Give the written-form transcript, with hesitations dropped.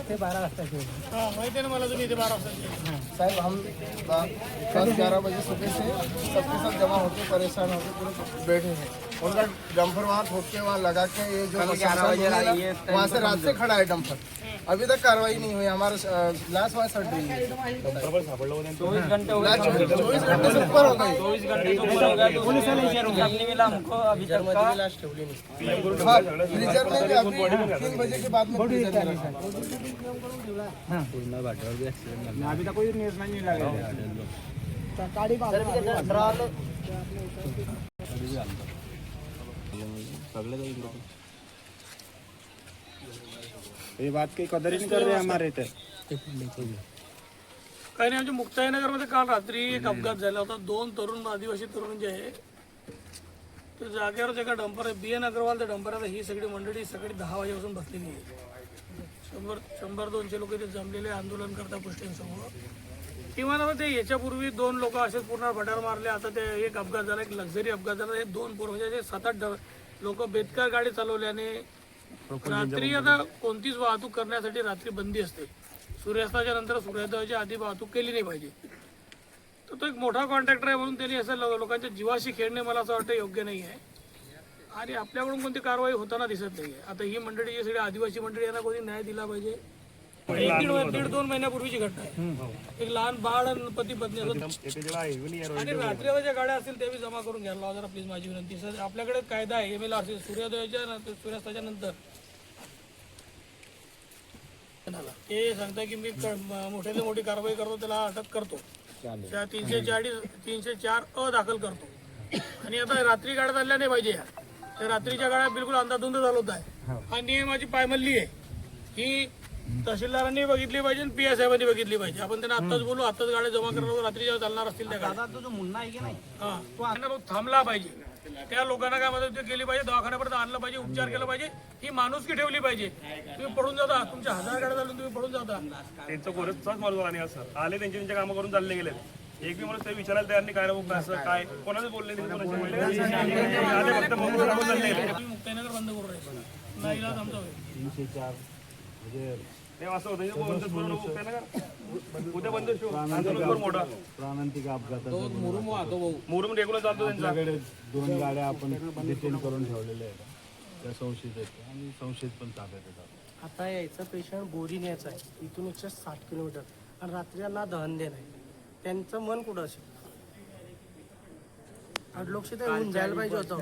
ते 12 वाजताचे हाँ माहिती है ना मला तुम्ही इथे 12 वाजता साहब हम 10-11 बजे सुबह से सबके सब जमा होके परेशान होके पूरे बैठे हैं। उनका डंपर वहाँ ठोक के वहाँ लगा के ये जो वहाँ से रात से खड़ा है डंपर, अभी तक कार्रवाई नहीं हुई। हमारा लाश वहाँ सड़ रही है। 24 घंटे हो गए, 24 घंटे से ऊपर हो गए। 24 घंटे से ऊपर हो गया। पुलिस ने जवाब नहीं मिला हमको अभी तक का। हाँ, फ्रीजर में भी अभी 3 बजे के बाद में फ्रीजर में रखा है। अभी तक कोई निर्णय नहीं लगा। ये बात की कदर ही नहीं कर रहे हमारे इथे। काही नाही, आमच्या मुक्ताईनगरमध्ये काल रात्री एक अपघात झाला होता। 2 तरुण आदिवासी तरुण जे आहे ते जागेवर एका डंपर आहे BN अग्रवाल त्या डंपरात ही सगळी मंडळी सकाळी 10 वाजेपासून बसलेली आहे। 100-200 लोक इथे जमलेले आंदोलन करता गोष्टींसमोर। किमान आता ते याच्यापूर्वी 2 लोक असेच पूर्ण भटार मारले। आता ते एक अपघात झाला, एक लक्झरी अपघात झाला। हे 2 पोरं म्हणजे 7-8 लोक बेदकार गाडी चालवल्याने रात्री आता कोणतीच वाहतूक करण्यासाठी रात्री बंदी असते। सूर्यास्ताच्या नंतर सूर्योदयाच्या आधी वाहतूक केली नाही पाहिजे। तर तो एक मोठा कॉन्ट्रॅक्टर आहे म्हणून त्यांनी असं लोकांच्या जीवाशी खेळणे मला असं वाटतं योग्य नाही आहे आणि आपल्याकडून कोणती कारवाई होताना दिसत नाही आहे। आता ही मंडळी जी सगळी आदिवासी मंडळी यांना कोणी न्याय दिला पाहिजे। 1-1.5-2 महिन्यापूर्वीची घटना आहे। एक लहान बाळ आणि पती पत्नी आणि रात्रीच्या ज्या गाड्या असतील ते जमा करून घ्यायला लावा जरा प्लीज, माझी विनंती। सर आपल्याकडे कायदा आहे ML सूर्योदयाच्या सूर्यास्ताच्या नंतर ते सांगताय की मी मोठ्यातली मोठी कारवाई करतो, त्याला अटक करतो, त्या 304 दाखल करतो। आणि आता रात्री गाड्या चालल्या नाही पाहिजे, त्या रात्रीच्या गाड्या बिलकुल अंधाधुंद चालवत आहे। हा नियमाची पायमल्ली आहे, ही तहसीलदारांनी बघितली पाहिजे आणि PI साहेबांनी बघितली पाहिजे। आपण त्यांना आत्ताच बोलू, आत्ताच गाड्या जमा करणार, रात्री जेव्हा चालणार असतील त्या गाड्या तो जो मुन्ना आहे की नाही हा तो थांबला पाहिजे। त्या लोकांना काय मदत केली पाहिजे, दवाखान्यापर्यंत आणलं पाहिजे, उपचार केला पाहिजे, ही माणुसकी ठेवली पाहिजे। तुम्ही पडून जाता, तुमच्या 1000 गाड्या चालून तुम्ही पडून जाता। त्यांचं कोरसचाच माणूस आणि असं आले त्यांच्या कामं करून चालले गेले। एक बी मला ते विचारायला तयार नाही काय रे असं काय कोणाचं बोलले नाही, कोणाचे बोलले आले फक्त बघून राहून चालले गेले। तुम्ही मुक्ताईनगर बंद करू राहिले नाही इलाज आमचा होईल। 304 म्हणजे ते असं होतं बंदच करू नको काय उद्या बंद शो आंदोलन मोठा प्राणांतिक अपघात मुरुम रेग्युलर चालतो त्यांचा। 2 गाड्या आपण डिटेन करून ठेवलेल्या आहेत, त्या संशयित आहेत आणि संशयित पण ताब्यात येतात। आता यायचा पेशंट बोरी न्यायचा आहे इथून 160 किलोमीटर आणि रात्रीला दहन देणं आहे। त्यांचं मन कुठं असेल? 8 लोकशी तर होऊन जायला पाहिजे होतं।